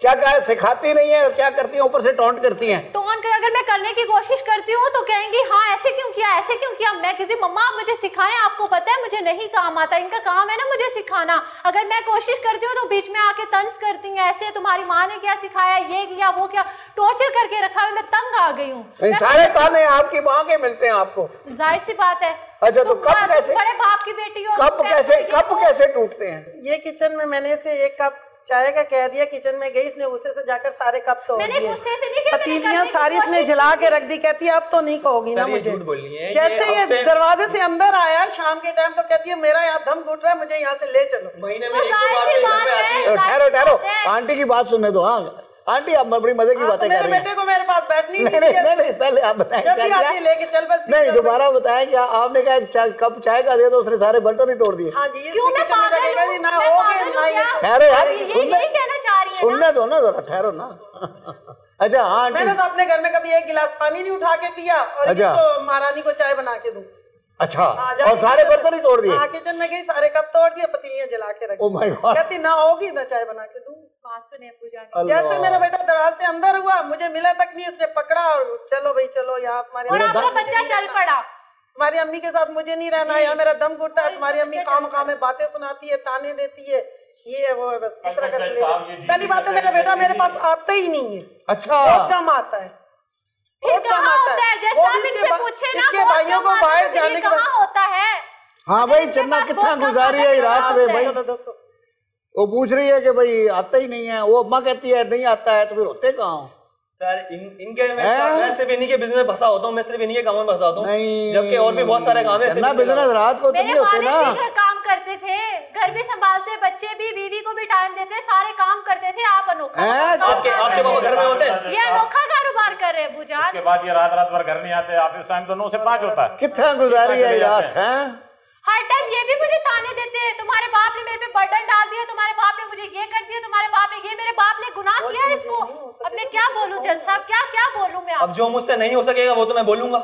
क्या कहा, सिखाती नहीं है और क्या करती है, ऊपर से टॉन्ट करती हैं। टॉन्ट कर, अगर मैं करने की कोशिश करती हूँ तो कहेंगी हाँ ऐसे क्यों किया, ऐसे क्यों किया। मैं कहती हूँ मम्मा आप मुझे सिखाएं, आपको पता है मुझे नहीं काम आता, इनका काम है ना मुझे सिखाना। अगर मैं कोशिश करती हूँ तो बीच में आके तंज करती हैं, ऐसे तुम्हारी माँ ने क्या सिखाया, ये किया वो क्या, टॉर्चर करके रखा है। मैं तंग आ गई हूँ। सारे ताने आपकी माँ के मिलते हैं आपको, जाहिर सी बात है। अच्छा तो कब कैसे, बड़े बाप की बेटी हो, कब कैसे टूटते हैं? ये किचन में मैंने से एक कप चाय का कह दिया, किचन में गई, इसने गुस्से से जाकर सारे कप तोड़ दिए। मैंने गुस्से से नहीं किया, पतीलियां सारी इसने जला के रख दी। कहती है अब तो नहीं कहोगी ना मुझे। जैसे ये दरवाजे से अंदर आया शाम के टाइम तो कहती है मेरा यहाँ दम घुट रहा है, मुझे यहाँ से ले चलो। महीने में एक दो बार ठहरो, आंटी की बात सुनने दो। हाँ आंटी, आप बड़ी मजे की बातें कर रही हैं। मेरे बेटे को मेरे पास बैठनी नहीं, पहले आप बताएं क्या किया? लेके चल बस। नहीं दोबारा बताएं क्या आपने कहा, कप चाय का दे दो, उसने सारे बर्तन ही तोड़ दिए। हाँ जी, ना हो गए। ठहरो यार, सुनने दो ना जरा, ठहरो ना। अच्छा हाँ, मैंने तो अपने घर में कभी एक गिलास पानी नहीं उठा के पिया और इसको महारानी को चाय बना के दूं। अच्छा, और सारे बर्तन ही तोड़ दिए? हाँ, किचन में गई, सारे कप तोड़ दिए, पतीलियां जला के रखी। Oh my God. कहती ना होगी ना चाय बना के दूं। बात सुने पूजा। जैसे मेरा बेटा दरवाजे से अंदर हुआ, मुझे मिला तक नहीं, उसने पकड़ा और चलो भाई चलो, यहाँ हमारे आपका बच्चा चल पड़ा। तुम्हारी अम्मी के साथ मुझे नहीं रहना, यहाँ मेरा दम घुटता है। तुम्हारी अम्मी काम में बातें सुनाती है, ताने देती है, ये वो है, बस इस तरह करके। पहली बात तो मेरा बेटा मेरे पास आता ही नहीं है। अच्छा, बहुत कम आता है, बहुत कम आता है। इसके भाइयों को बाहर जाने का होता है। हाँ भाई, चन्ना कितना गुजारी है रात में भाई। वो पूछ रही है कि भाई आता ही नहीं है, वो अम्मा कहती है नहीं आता है, तो फिर होते कहाँ हो? सर इनके मैं सिर्फ इन्हीं के बिजनेस में फंसा होता हूँ, मैं सिर्फ इन्हीं के कामों में फंसा होता हूँ, जबकि और भी बहुत सारे काम है। बिजनेस रात को तो नहीं होते ना। काम करते थे, घर भी संभालते, बच्चे भी, बीवी को भी टाइम देते, सारे काम करते थे। आप अनोखा आपके पापा घर में होते हैं, ये अनोखा कारोबार कर रहे हैं बुजान। उसके बाद ये रात भर घर नहीं आते, ऑफिस टाइम तो 9 से 5 होता है। कितना गुजारी है रात है। हर टाइम ये भी मुझे ताने देते हैं, तुम्हारे बाप ने मेरे पे बर्डन डाल दिया, तुम्हारे बाप ने मुझे ये कर दिया, तुम्हारे बाप ने ये, मेरे बाप ने गुनाह किया इसको। अब मैं क्या बोलूं जज साहब, क्या बोलूं मैं? अब जो मुझसे नहीं हो सकेगा वो तो मैं बोलूंगा,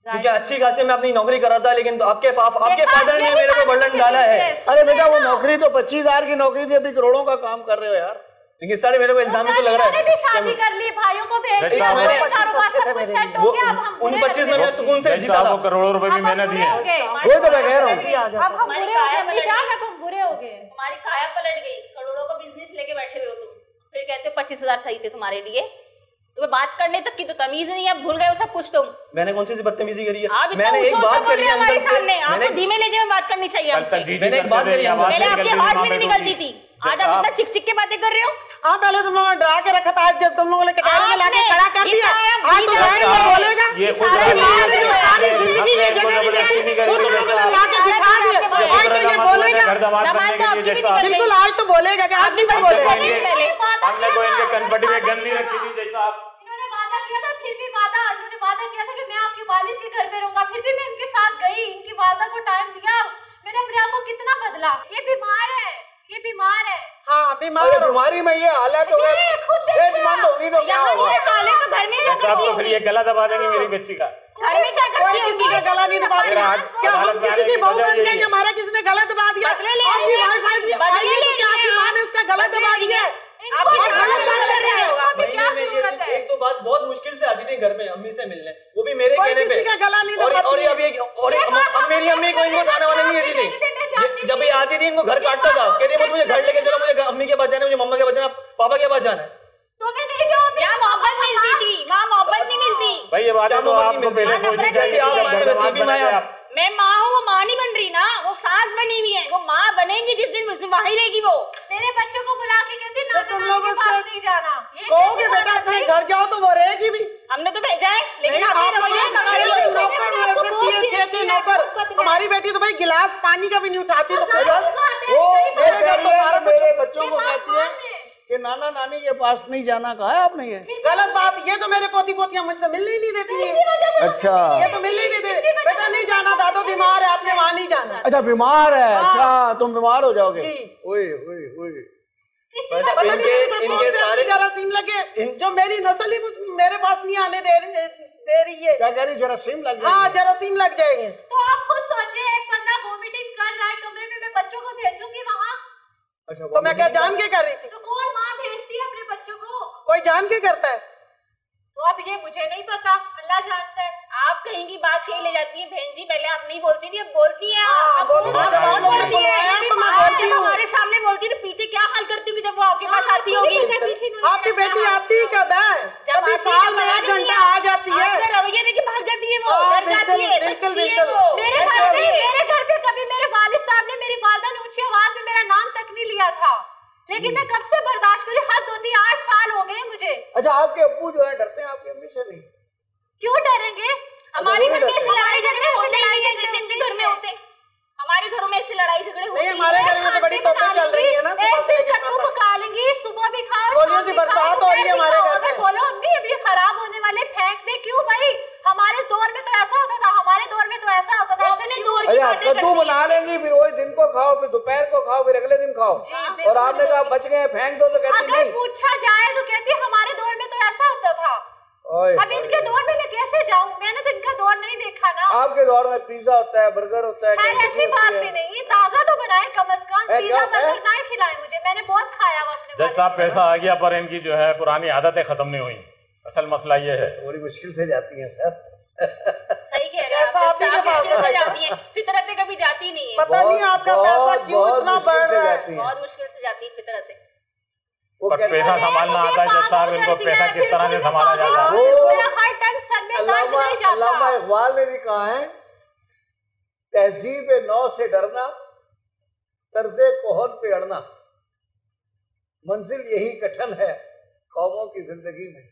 क्योंकि अच्छी खासी मैं अपनी नौकरी कर रहा था, लेकिन तो आपके फादर ने मेरे को बर्डन डाला है। अरे बेटा वो नौकरी तो 25,000 की नौकरी थी, अभी करोड़ों का काम कर रहे हो यार। लेकिन सर मेरे को इल्जाम तो लग रहा है। भी शादी कर ली, भाइयों को भेज दिया, कारोबार सब कुछ सेट हो गया। अब हम उन 25 में मैं सुकून से जीता था। करोड़ों रुपए भी मैंने दिए, वो तो मैं कह रहा हूँ। अब हम बुरे हो गए, अब हम बुरे हो गए। तुम्हारी काया पलट गई, करोड़ों का बिजनेस लेके बैठे हुए हो तुम, फिर कहते हो 25,000 सही थे तुम्हारे लिए। तुम्हें बात करने तक की तो तमीज नहीं है, भूल गए हो सब कुछ तुम। मैंने कौन सी बदतमीजी करी है? मैंने एक बात करी है हमारे सामने, आपको धीमे लहजे में बात करनी चाहिए हमसे। मैंने एक बात करी है, मैंने आपकी आवाज भी नहीं निकलती थी, आज आप इतना चिक चिक के बातें कर रहे हो। हाँ, पहले तुम लोगों ने डरा के रखा था, आज जब तुम लोगों ने कटारे में लाके खड़ा कर दिया, आज तो बोलेगा ये सारी जिंदगी ये जबरदस्ती नहीं करी, बिल्कुल आज तो बोलेगा कि आप भी बोलेगा। हमने कोई इनके कनपटी में गन नहीं रखी थी जैसा आप। इन्होंने वादा किया था, फिर भी इन्होंने वादा किया था कि मैं आपके वालिद के घर पे रहूंगा, फिर भी मैं इनके साथ गई, इनकी वादा को टाइम दिया। मैंने अपने आप को कितना बदला। ये बीमार है, ये बीमार है। हाँ, बीमारी में ये हालत हो गई, सेहतमंद होगी तो क्या होगा? ये हालत तो घर में क्या करती है? फिर ये गला दबा देंगी मेरी बच्ची का। घर में क्या करती है? किसी का गला नहीं दबा दिया, क्या हम किसी की बहू बन गए? हमारा किसी ने गला दबा दिया? आपकी वाईफाई की माँ ने उसका गला दबा दिया। एक तो बात बहुत मुश्किल से आती थी घर में अम्मी से मिलने, वो भी मेरे कहने पे। गला नहीं और अब मेरी अम्मी को इनको जाने वाले नहीं देती थी। जब ये आती थी इनको घर काटता था, कहती मुझे घर लेके चलो, मुझे अम्मी के पास जाना है, मुझे मम्मा के पास जाना, पापा के पास जाना है। तो मैं नहीं जाऊँ, यहाँ मोहब्बत मिलती थी, वहाँ मोहब्बत नहीं मिलती। भाई ये बात है तो आपको पहले सोचनी चाहिए। मैं माँ हूँ, वो माँ नहीं बन रही ना, वो सास बनी हुई है। वो माँ बनेंगी जिस दिन मुझसे वहीं रहेगी वो। मेरे बच्चों को बुला के कहती ना तुम लोगों के पास नहीं जाना, कहोगे बेटा अपने घर जाओ तो वो रहेगी भी। हमने तो भेजा है, लेकिन हमारी बेटी तो भाई गिलास पानी का भी नहीं उठाती। मेरे बच्चों को कहती है कि नाना नानी के पास नहीं जाना, कहा है आपने? ये गलत बात। ये तो मेरे पोती पोतियां मुझसे मिलने ही नहीं देती है। अच्छा, ये तो मिलने ही नहीं देती। बेटा नहीं जाना, दादो बीमार है, आपने वहाँ नहीं जाना। अच्छा बीमार है, अच्छा तुम बीमार हो जाओगे। ओए ओए ओए, इनके सारे जरासीम लगे, जो मेरी नस्ल ही मेरे पास नहीं आने दे रही है। क्या कह रही? जरासीम लग जाएंगे? हाँ जरासीम लग जाएंगे। तो आप खुद सोचे, एक बंदा वोमिटिंग कर रहा है कमरे में, मैं बच्चों को भेजूंगी वहाँ? अच्छा, तो मैं क्या जान के कर रही थी? तो कौन माँ भेजती है अपने बच्चों को? कोई जान के करता है। तो अब ये मुझे नहीं पता, अल्लाह जानता है। आप कहीं की बात कहीं ले जाती है बहन जी, पहले आप नहीं बोलती थी, अब बोलती है। हमारे सामने बोलती है, पीछे क्या हाल करती होगी जब वो आपके पास आती होगी? आपकी बेटी आती कब है? जब साल में 1 घंटा आ जाती है। रवैया लेके भाग जाती है, वो डर जाती है। मेरे घर पे कभी मेरे वालिद साहब ने मेरी वालिदा ने ऊंची आवाज में मेरा नाम तक नहीं लिया था, लेकिन मैं कब से बर्दाश्त करी? हद होती, 8 साल हो गए मुझे। अच्छा, आपके अब्बू जो है डरते हैं आपकी अम्मी से? नहीं। क्यों डरेंगे? हमारे घर में ऐसे लड़ाई झगड़े होते हैं, घर में होते। हमारे घरों में ऐसे लड़ाई झगड़े होते हैं। हमारे घर में तो बड़ी तोपें चल रही है ना, एक दिन कद्दू पका लेंगी, सुबह भी खाओ, गोलियों की बरसात हो रही है हमारे घर में। बोलो अम्मी अभी खराब होने वाले फेंक दे, क्यों भाई? हमारे दौर में तो ऐसा होता था, हमारे दौर में तो ऐसा होता था। कद्दू बना लेंगी, फिर वही दिन को खाओ, फिर दोपहर को खाओ, फिर अगले दिन खाओ। और आपने कहा बच गए फेंक दो, तो कहती नहीं। अगर पूछा जाए तो कहती हमारे दौर में तो ऐसा होता था। अब इनके दौर में मैं कैसे जाऊं? मैंने तो इनका दौर नहीं देखा ना। आपके दौर में पिज्जा होता है, बर्गर होता है। ऐसी बात भी नहीं, ताजा तो बनाए कम से कम, पिज्जा बर्गर ना खिलाए मुझे, मैंने बहुत खाया वो अपने। जज साहब पैसा आ गया पर इनकी जो है पुरानी आदतें खत्म नहीं हुई। असल मसला ये है, बड़ी मुश्किल से जाती है सर। सही कह रहे हैं, जाती है, फितरतें कभी जाती नहीं है। पता नहीं आपका पैसा क्यों इतना बढ़ रहा है। बहुत मुश्किल से जाती है फितरतें। पर पैसा संभालना आता है जज साहब, इनको पैसा किस तरह से संभाला जाता है? अल्लामा इकबाल ने भी कहा है, तहजीब नौ से डरना, तर्जे कोहन पे अड़ना, मंजिल यही कठिन है कौमों की जिंदगी में।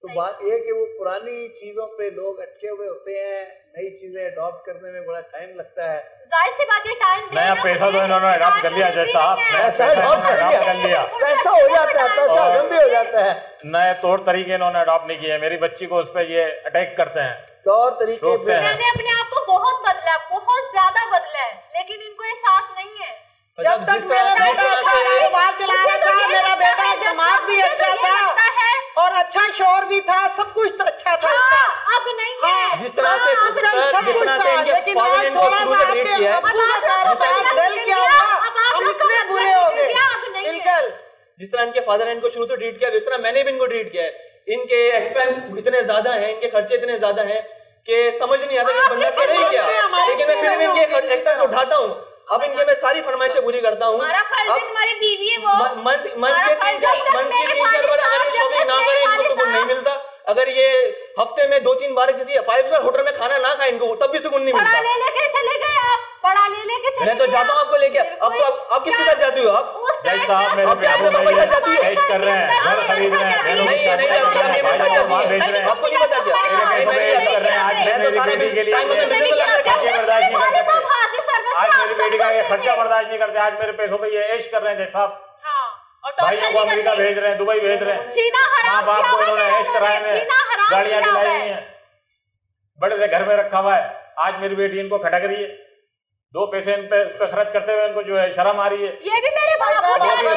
तो बात यह कि वो पुरानी चीजों पे लोग अटके हुए होते हैं, नई चीजें अडॉप्ट करने में बड़ा टाइम लगता है। जाहिर सी बात है, टाइम नया पैसा तो इन्होंने अडॉप्ट कर लिया जज साहब, पैसा अडॉप्ट कर लिया, पैसा हो जाता है, पैसा हजम भी हो जाता है। नए तौर तरीके इन्होंने अडॉप्ट नहीं किए। मेरी बच्ची को उस पर ये अटैक करते हैं, तौर तरीके। मैंने अपने आप को बहुत बदला, बहुत ज्यादा बदला है, लेकिन इनको एहसास नहीं है। जब तक मेरा बेटा कारोबार चला रहा था, मेरा बेटा दिमाग भी अच्छा था और अच्छा शोर भी था, सब कुछ तो अच्छा था। अब नहीं है। जिस तरह से सब कुछ था, लेकिन आज थोड़ा सा आपके अब्बू का कारोबार डल गया होगा, हम इतने बुरे हो गए। बिल्कुल जिस तरह इनके फादर ने इनको शुरू से ट्रीट किया, जिस तरह मैंने भी इनको ट्रीट किया है। इनके एक्सपेंस इतने ज्यादा हैं, इनके खर्चे इतने ज्यादा हैं कि समझ नहीं आता कि बंदा करे क्या, लेकिन मैं फिर भी इनके एक्सपेंस उठाता हूँ। अब इनके मैं सारी फरमाइशें पूरी करता हूँ। तुम्हारी बीवी है वो, मंथ के 3-4 बार अगर ये शॉपिंग ना करें इनको सुकून नहीं मिलता। अगर ये हफ्ते में 2-3 बार किसी 5 स्टार होटल में खाना ना खाए इनको, तब भी सुकून नहीं मिलता। ले लेके चले गए आप, बड़ा ले लेके चले। मैं तो जाता हूँ आपको लेके। अब तो आप किसके साथ जाती हो? आप जज साहब मेरे ऐश कर रहे हैं, घर खरीद रहे हैं, आपको नहीं पता क्या? आज मेरी बेटी के लिए बर्दाश्त नहीं करते, आज मेरी बेटी का ये खर्चा बर्दाश्त नहीं करते, आज मेरे पैसों पे ये ऐश कर रहे हैं जज साहब। भाइयों को अमेरिका भेज रहे हैं, दुबई भेज रहे हैं, माँ बाप को इन्होंने ऐश कराए हैं, गाड़ियां दिलाई हुई हैं, बड़े से घर में रखा हुआ है। आज मेरी बेटी इनको खटक रही है, 2 पैसे इन पे खर्च करते हुए इनको जो है शर्म आ रही है। ये भी मेरे बाबू जान ने,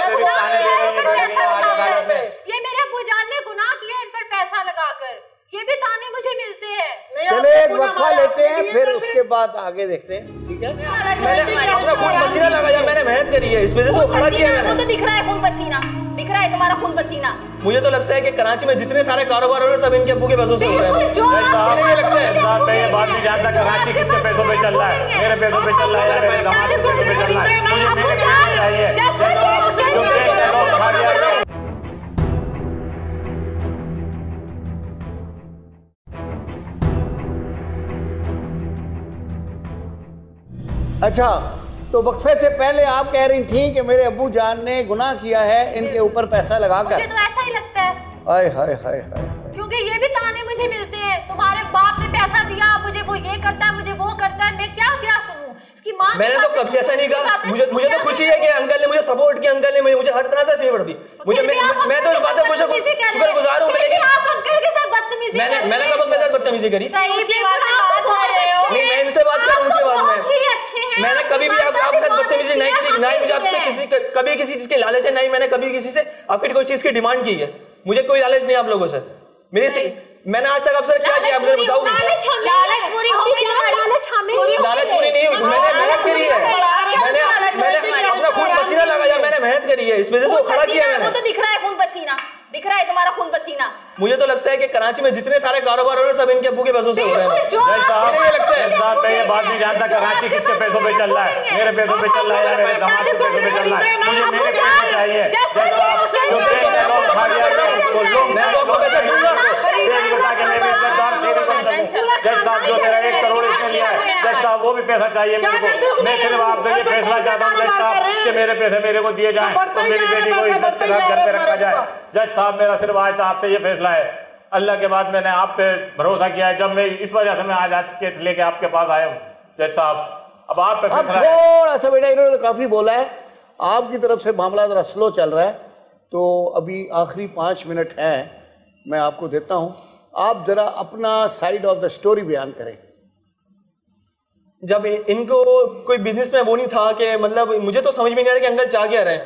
ये मेरे अब्बू जान ने गुनाह किया इन पर पैसा लगाकर, ये भी ताने मुझे मिलते हैं। चले एक वक्फा लेते हैं, फिर उसके बाद आगे देखते हैं, ठीक है? मैंने अपना खून पसीना लगाया, मैंने मेहनत करी है, इस वजह से वो खड़ा किया है। वो तो दिख रहा है खून पसीना। दिख रहा है तुम्हारा खून पसीना। मुझे तो लगता है कि कराची में जितने सारे कारोबार हो रहे हैं सब इनके अब्बू के पैसों से हो रहे हैं। मैं ये बात नहीं जानता कराची किसके पैसों पे चल रहा है, मेरे पैसों पे चल रहा है या मेरे दामाद के पैसों पे चल रहा है, मुझे मेरे पैसे चाहिए। अच्छा, तो वक्फे से पहले आप कह रही थी कि मेरे अब्बू जान ने गुनाह किया है इनके ऊपर पैसा लगाकर। मुझे तो ऐसा ही लगता है। हाय हाय हाय हाय, क्योंकि ये भी ताने मुझे मिलते हैं, तुम्हारे बाप ने पैसा दिया, मुझे वो ये करता है, मुझे वो करता है, मैं क्या सुनूं? इसकी माँ मैंने तो कभी ऐसा नहीं कहा। मुझे तो खुशी है कि अंकल ने मुझे सपोर्ट किया, अंकल ने मुझे हर तरह से फेवर दी। मैं तो इस बात पे शुक्रगुजार हूँ। आप अंकल के साथ बदतमीजी कर रहे हैं। मैंने कब अपने साथ बदतमीजी करी? मैं इनसे बात कर उनसे बात में मैंने कभी भी आपके साथ बदतमीजी नहीं की, ना ही मुझे आपसे कभी किसी चीज के लालच है, ना ही मैंने कभी किसी से आपकी कोई चीज की डिमांड की है। मुझे कोई लालच नहीं आप लोगों से। मैंने आज तक आपसे क्या किया आपने बताओ? लालच पूरी नहीं हुई। मैंने मेहनत करी है, मैंने अपना खून पसीना लगाया, मैंने मेहनत करी है, इस वजह से वो खड़ा किया मैंने। तो दिख रहा है खून पसीना, दिख रहा है तुम्हारा खून पसीना। मुझे तो लगता है कि कराची में जितने सारे कारोबार हो रहे हैं सब इनके अब्बू के पैसों से हो रहे हैं। मैं ये बात नहीं जानता कराची किसके पैसों पे चल रहा है, मेरे पैसों पे चल रहा है या मेरे दामाद के पैसों पे चल रहा है, मुझे मेरे पैसे चाहिए। जज साहब जो मेरा 1 करोड़ इसने लिया है, जज साहब वो भी पैसा चाहिए मेरे को। मैं सिर्फ आपसे ये फैसला चाहता हूँ जज साहब कि मेरे पैसे मेरे को दिए जाएं तो मेरी बेटी को इज्जत के साथ घर पे रखा जाए। जज साहब मेरा सिर्फ आज आपसे ये फैसला है। अल्लाह के बाद मैंने आप पे भरोसा किया है, जब मैं इस वजह से मैं आज केस लेके आपके पास आया हूँ जज साहब। अब आप पे फैसला है। थोड़ा सा बेटा इन्होंने तो काफी बोला है, आपकी तरफ से मामला जरा स्लो चल रहा है, तो अभी आखिरी 5 मिनट है मैं आपको देता हूँ, आप जरा अपना साइड ऑफ द स्टोरी बयान करें। जब इनको कोई बिजनेस में वो नहीं था कि मतलब मुझे तो समझ में नहीं आ रहा कि अंकल चाह क्या रहे हैं।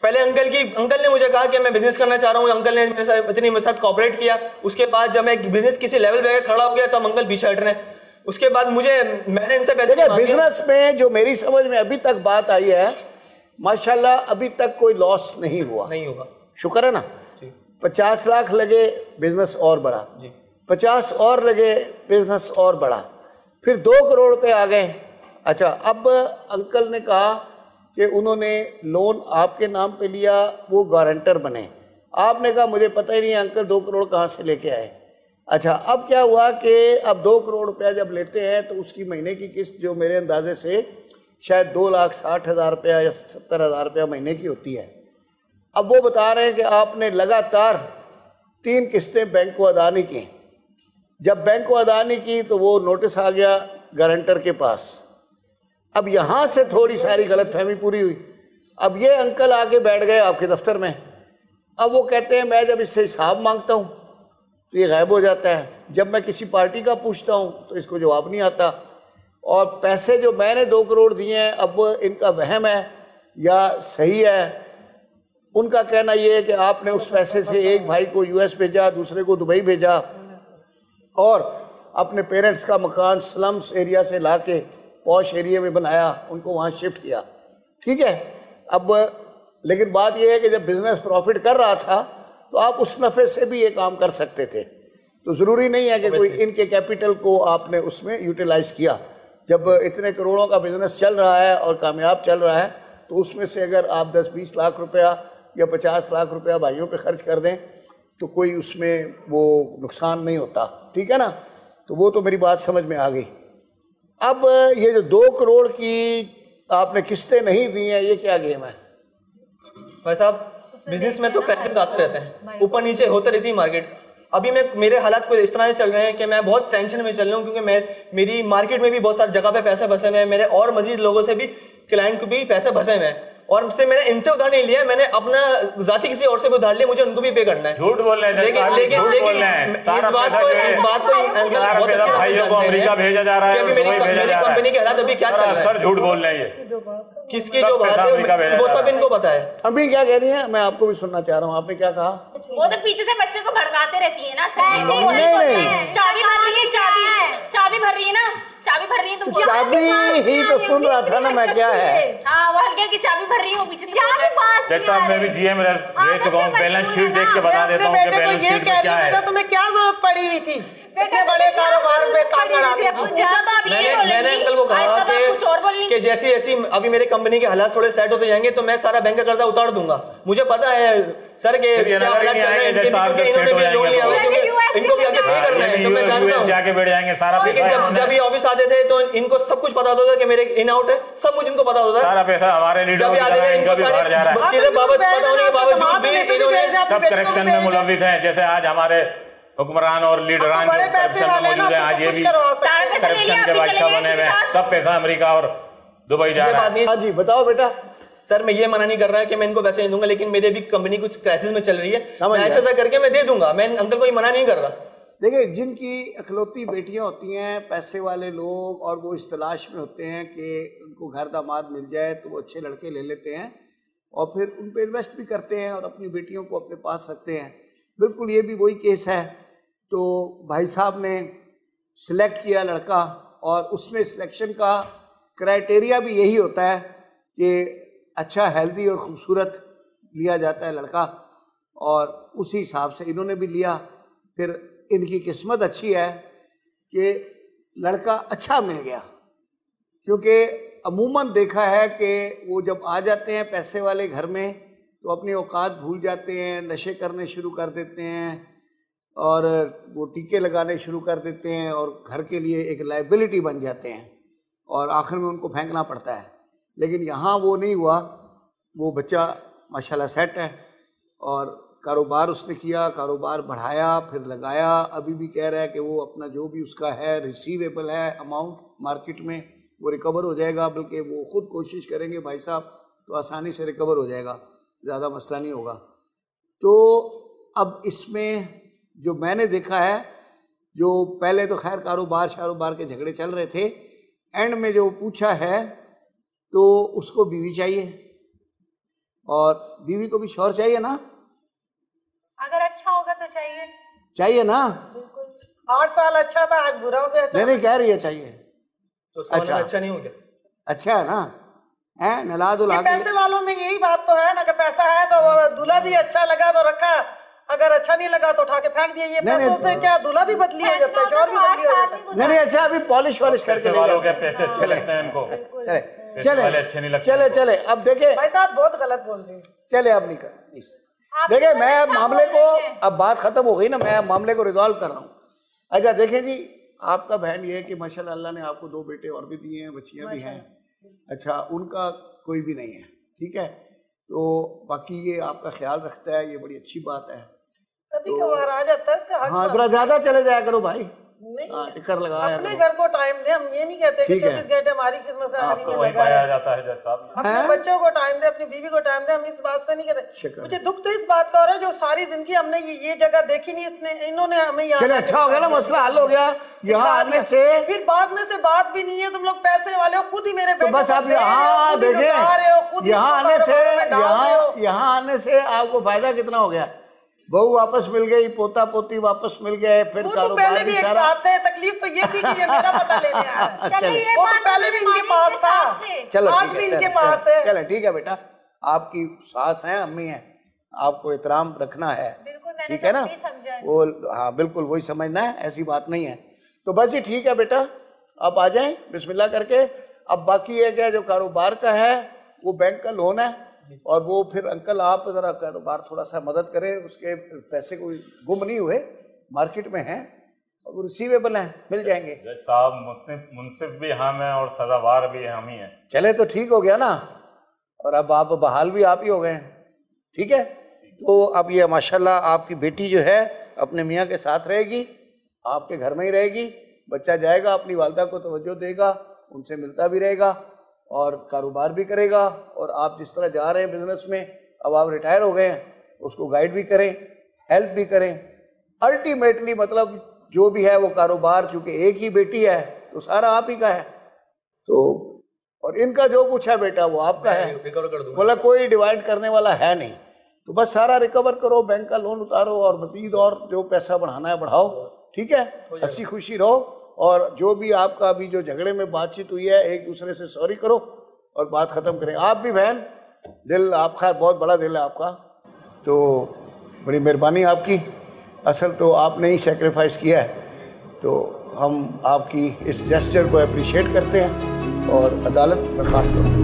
पहले अंकल ने मुझे कहा कि मैं बिजनेस करना चाह रहा हूँ, अंकल ने मेरे साथ कोऑपरेट किया। उसके बाद जब मैं बिजनेस किसी लेवल पे खड़ा हो गया तब अंकल पीछे हट रहे हैं। उसके बाद मैंने इनसे पैसे बिजनेस में जो मेरी समझ में अभी तक बात आई है, माशाल्लाह अभी तक कोई लॉस नहीं हुआ, नहीं होगा, शुक्र है ना। 50 लाख लगे बिजनेस और बढ़ा, 50 और लगे बिजनेस और बढ़ा, फिर 2 करोड़ पे आ गए। अच्छा, अब अंकल ने कहा कि उन्होंने लोन आपके नाम पे लिया, वो गारंटर बने। आपने कहा मुझे पता ही नहीं अंकल 2 करोड़ कहाँ से लेके आए। अच्छा, अब क्या हुआ कि अब 2 करोड़ रुपया जब लेते हैं तो उसकी महीने की किस्त जो मेरे अंदाजे से शायद 2,60,000 रुपया या 70,000 रुपया महीने की होती है। अब वो बता रहे हैं कि आपने लगातार 3 किस्तें बैंक को अदा नहीं की। जब बैंक को अदा नहीं की तो वो नोटिस आ गया गारंटर के पास। अब यहाँ से थोड़ी सारी गलतफहमी पूरी हुई। अब ये अंकल आके बैठ गए आपके दफ्तर में। अब वो कहते हैं मैं जब इससे हिसाब मांगता हूँ तो ये गायब हो जाता है, जब मैं किसी पार्टी का पूछता हूँ तो इसको जवाब नहीं आता, और पैसे जो मैंने 2 करोड़ दिए हैं अब इनका वहम है या सही है। उनका कहना ये है कि आपने उस पैसे से एक भाई को यूएस भेजा, दूसरे को दुबई भेजा, और अपने पेरेंट्स का मकान स्लम्स एरिया से लाके पॉश एरिया में बनाया, उनको वहाँ शिफ्ट किया। ठीक है, अब लेकिन बात यह है कि जब बिजनेस प्रॉफिट कर रहा था तो आप उस नफ़े से भी ये काम कर सकते थे। तो ज़रूरी नहीं है कि कोई इनके कैपिटल को आपने उसमें यूटिलाइज़ किया। जब इतने करोड़ों का बिजनेस चल रहा है और कामयाब चल रहा है तो उसमें से अगर आप 10-20 लाख रुपया या 50 लाख रुपया भाइयों पे खर्च कर दें तो कोई उसमें वो नुकसान नहीं होता। ठीक है ना, तो वो तो मेरी बात समझ में आ गई। अब ये जो 2 करोड़ की आपने किस्तें नहीं दी हैं, ये क्या गेम है भाई साहब? बिजनेस में तो क्रैशेस आते रहते हैं, ऊपर नीचे होते रहती है मार्केट। अभी मेरे हालात कुछ इस तरह से चल रहे हैं कि मैं बहुत टेंशन में चल रहा हूँ, क्योंकि मेरी मार्केट में भी बहुत सारी जगह पे पैसे फंसे हुए हैं, मेरे और मजीद लोगों से भी क्लाइंट को भी पैसे फंसे हुए हैं, और उससे मैंने इनसे उधार नहीं लिया, मैंने अपना जाति किसी और से भी उधार लिया, मुझे उनको भी पे करना है। झूठ बोल रहे हैं, लेकिन भाइयों को अमेरिका भेजा जा रहा है, मेरी कंपनी के हालात अभी क्या चल रहा है? सर झूठ बोल रहे हैं, किसकी जो बात है वो सब इनको पता है। अभी क्या कह रही है, मैं आपको भी सुनना चाह रहा हूँ, आपने क्या कहा? वो तो पीछे से बच्चे को भड़काते रहती है ना। नहीं, चाबी भर रही है, चाबी भर रही है ना, चाबी भर रही है तुम। चाबी ही तो सुन रहा था ना मैं, क्या है? हाँ, वो हल्के की चाबी भर रही हो पीछे से। शेख साहब मैं भी जीएम रह चुका हूँ, बैलेंस शीट देख के बता देता हूँ कि बैलेंस शीट में क्या है। तुम्हें क्या जरूरत पड़ी हुई थी इतने बड़े कारोबार में काम कराने की? मैंने अंकल को कहा कि जैसी अभी मेरे कंपनी के हालात थोड़े सेट होते जाएंगे तो मैं सारा बैंक का कर्जा उतार दूंगा। मुझे पता है सर के इनको भी आगे पे करना है, तो मैं जानता हूँ जाके बैठ जाएंगे सारा पैसा। जब ये ऑफिस आते थे तो इनको सब कुछ पता होता था कि मेरे इन आउट है, सब कुछ इनको पता होता है। सारा पैसा हमारे लीडर इनका भी बढ़ जा रहा है। चीजें बाबत पता होने के बावजूद भी इन्होंने सब करेक्शन में मुलविस हैं। जैसे आज हमारे हुक्मरान और लीडरान जो करप्शन में मौजूद है, आज ये भी करप्शन के बादशाह बने हुए हैं। सब पैसा अमेरिका और दुबई जा रहा है। हाँ जी बताओ बेटा। सर मैं ये मना नहीं कर रहा कि मैं इनको पैसे नहीं दूंगा, लेकिन मेरे भी कंपनी कुछ क्राइसिस में चल रही है, ऐसा करके मैं दे दूंगा। मैं अंकल को ये मना नहीं कर रहा। देखिए जिनकी इकलौती बेटियां होती हैं, पैसे वाले लोग, और वो इस तलाश में होते हैं कि उनको घर दामाद मिल जाए तो वो अच्छे लड़के ले लेते हैं और फिर उन पर इन्वेस्ट भी करते हैं और अपनी बेटियों को अपने पास रखते हैं। बिल्कुल ये भी वही केस है। तो भाई साहब ने सिलेक्ट किया लड़का, और उसमें सिलेक्शन का क्राइटेरिया भी यही होता है कि अच्छा हेल्दी और ख़ूबसूरत लिया जाता है लड़का, और उसी हिसाब से इन्होंने भी लिया। फिर इनकी किस्मत अच्छी है कि लड़का अच्छा मिल गया, क्योंकि अमूमन देखा है कि वो जब आ जाते हैं पैसे वाले घर में तो अपनी औकात भूल जाते हैं, नशे करने शुरू कर देते हैं और वो टीके लगाने शुरू कर देते हैं और घर के लिए एक लाइबिलिटी बन जाते हैं और आखिर में उनको फेंकना पड़ता है। लेकिन यहाँ वो नहीं हुआ। वो बच्चा माशाल्लाह सेट है और कारोबार उसने किया, कारोबार बढ़ाया, फिर लगाया। अभी भी कह रहा है कि वो अपना जो भी उसका है रिसीवेबल है अमाउंट मार्केट में वो रिकवर हो जाएगा, बल्कि वो ख़ुद कोशिश करेंगे भाई साहब तो आसानी से रिकवर हो जाएगा, ज़्यादा मसला नहीं होगा। तो अब इसमें जो मैंने देखा है, जो पहले तो खैर कारोबार के झगड़े चल रहे थे, एंड में जो पूछा है तो उसको बीवी चाहिए और बीवी को भी शौहर चाहिए ना। अगर अच्छा होगा तो चाहिए ना। 8 साल अच्छा था, आज बुरा हो गया। नहीं कह रही है चाहिए तो अच्छा नहीं हो गया। अच्छा है ना, है नला दुला। पैसे वालों में यही बात तो है ना कि पैसा है तो दूल्हा भी अच्छा लगा तो रखा, अगर अच्छा नहीं लगा तो उठा के फेंक दिया। ये पैसों से क्या दूल्हा भी बदली हो जाता है, शौहर भी बदली हो जाता है। नहीं अच्छा अभी पॉलिश करके पैसे अच्छे लगते हैं इनको, चले अब देखे भाई साहब बहुत गलत बोल रहे हैं। चले अब नहीं कर देखे मैं मामले को, अब बात खत्म हो गई ना, मैं मामले को रिजॉल्व कर रहा हूँ। अच्छा देखें जी, आपका बहन ये है कि माशाल्लाह अल्लाह ने आपको 2 बेटे और भी दिए हैं, बच्चियाँ भी हैं। अच्छा उनका कोई भी नहीं है, ठीक है। तो बाकी ये आपका ख्याल रखता है, ये बड़ी अच्छी बात है। कभी कभार आ जाता है इसका हक। हाँ जरा ज़्यादा चले जाया करो भाई, नहीं चक्कर लगाया अपने घर को टाइम दे। हम ये नहीं कहते कि 24 घंटे हमारी किस्मत में पाया जाता है। जैसा अपने बच्चों को टाइम दे, अपनी बीवी को टाइम दे। हम इस बात से नहीं कहते। मुझे दुख तो इस बात का हो रहा है जो सारी जिंदगी हमने ये जगह देखी नहीं, इन्होंने हमें यहाँ। चले अच्छा हो गया ना, मसला हल हो गया। यहाँ आने से फिर बाद में से बात भी नहीं है। तुम लोग पैसे वाले हो, खुद ही मेरे बेटे बस आप यहाँ देखें, यहाँ आने से आपको फायदा कितना हो गया। बहू वापस मिल गई, पोता पोती वापस मिल गए, फिर कारोबार भी सारा। तकलीफ तो ये थी कि ये मेरा पता लेने आया। वो तो पहले भी इनके पास था, चलो आज भी इनके पास है। चलो ठीक है बेटा, आपकी सास है, अम्मी है, आपको एहतराम रखना है, ठीक है ना। वो हाँ बिल्कुल वही समझना है, ऐसी बात नहीं है। तो बस ये ठीक है बेटा, आप आ जाएं बिस्मिल्लाह करके। अब बाकी है क्या, जो कारोबार का है वो बैंक का लोन है, और वो फिर अंकल आप ज़रा कारोबार थोड़ा सा मदद करें, उसके पैसे कोई गुम नहीं हुए, मार्केट में हैं और वो रिसीवेबल हैं, मिल जाएंगे। साहब मुंसिफ भी हम हैं और सजावार भी हम ही हैं। चले तो ठीक हो गया ना, और अब आप बहाल भी आप ही हो गए, ठीक है। तो अब ये माशाल्लाह आपकी बेटी जो है अपने मियाँ के साथ रहेगी, आपके घर में ही रहेगी। बच्चा जाएगा, अपनी वालदा को तवज्जो देगा, उनसे मिलता भी रहेगा और कारोबार भी करेगा। और आप जिस तरह जा रहे हैं बिजनेस में, अब आप रिटायर हो गए हैं, उसको गाइड भी करें, हेल्प भी करें। अल्टीमेटली मतलब जो भी है वो कारोबार, चूँकि एक ही बेटी है तो सारा आप ही का है। तो और इनका जो कुछ है बेटा वो आपका है, बोला कोई डिवाइड करने वाला है नहीं। तो बस सारा रिकवर करो, बैंक का लोन उतारो और मजीद और जो पैसा बढ़ाना है बढ़ाओ, ठीक है। हंसी खुशी रहो, और जो भी आपका अभी जो झगड़े में बातचीत हुई है एक दूसरे से सॉरी करो और बात खत्म करें। आप भी बहन, दिल आपका बहुत बड़ा दिल है आपका, तो बड़ी मेहरबानी आपकी। असल तो आपने ही सेक्रीफाइस किया है, तो हम आपकी इस जेस्चर को अप्रिशिएट करते हैं और अदालत बर्खास्त करते हैं।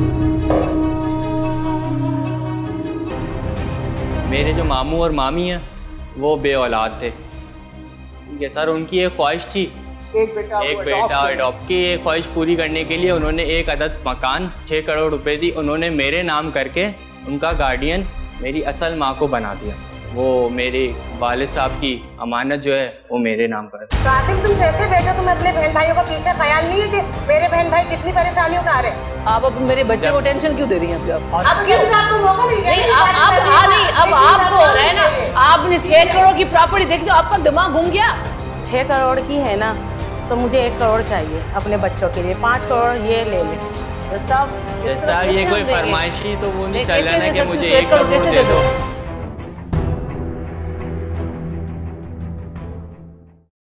मेरे जो मामू और मामी हैं वो बे औलाद थे, ठीक है सर। उनकी एक ख्वाहिश थी एक बेटा अडॉप्ट की। ये ख्वाहिश पूरी करने के लिए उन्होंने एक अदद मकान 6 करोड़ रुपए दी, उन्होंने मेरे नाम करके उनका गार्डियन मेरी असल माँ को बना दिया। वो मेरे वालिद साहब की अमानत जो है वो मेरे नाम पर। कासिम, तुम कैसे बैठे? तुम्हें अपने बहन भाइयों का पीछे ख्याल नहीं है कि मेरे बहन भाई कितनी परेशानी उठा रहे हैं? आप अब मेरे बच्चे को टेंशन क्यों दे रही हैं? अब क्यों आपको मौका नहीं? अब आपको हो रहा है ना, आपने 6 करोड़ की प्रॉपर्टी देखी तो आपका दिमाग घूम गया। 6 करोड़ की है ना, तो मुझे 1 करोड़ चाहिए अपने बच्चों के लिए। 5 करोड़ ये ले ले। साहब ये कोई फरमाइशी तो वो नहीं चल रहा ना कि मुझे 1 करोड़ दे दो।